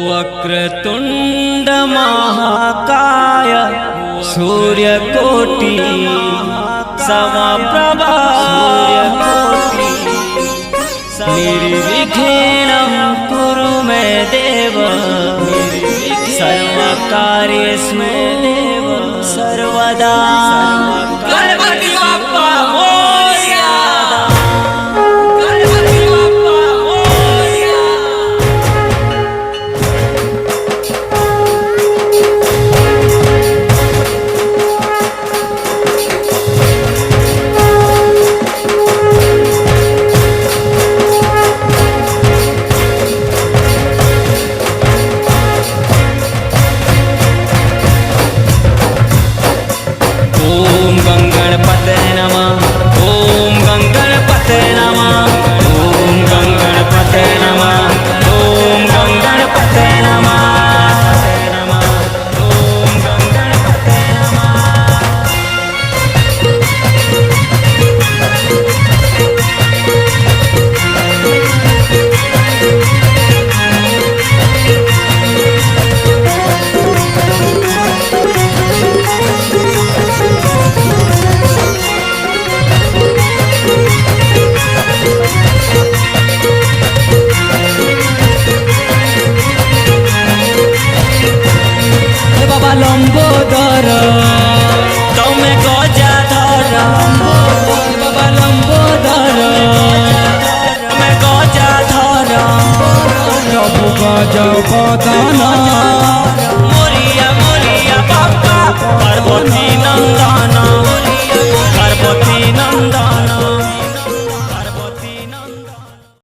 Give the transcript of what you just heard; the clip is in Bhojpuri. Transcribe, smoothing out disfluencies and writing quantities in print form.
वक्रतुंड महाकाय सूर्यकोटि समप्रभा निर्विघ्नं कुरु मे देव सर्वकार्येषु सर्वदा। गणपति बाप्पा मोरया, गणपति बाप्पा मोरया। ओम गंगणपते नमः, ओम गंगणपते नमः, ओम गंगणपते नमः, ओम गंगणपते नमः, ओम गंगणपते नमः। बाबा लंबोदर तमे गजाधर, बाबा लंबोदर तमे गजाधर, प्रभु गजपदन मोरिया मोरिया बाबा पार्वती नंदन, पार्वती नंदन।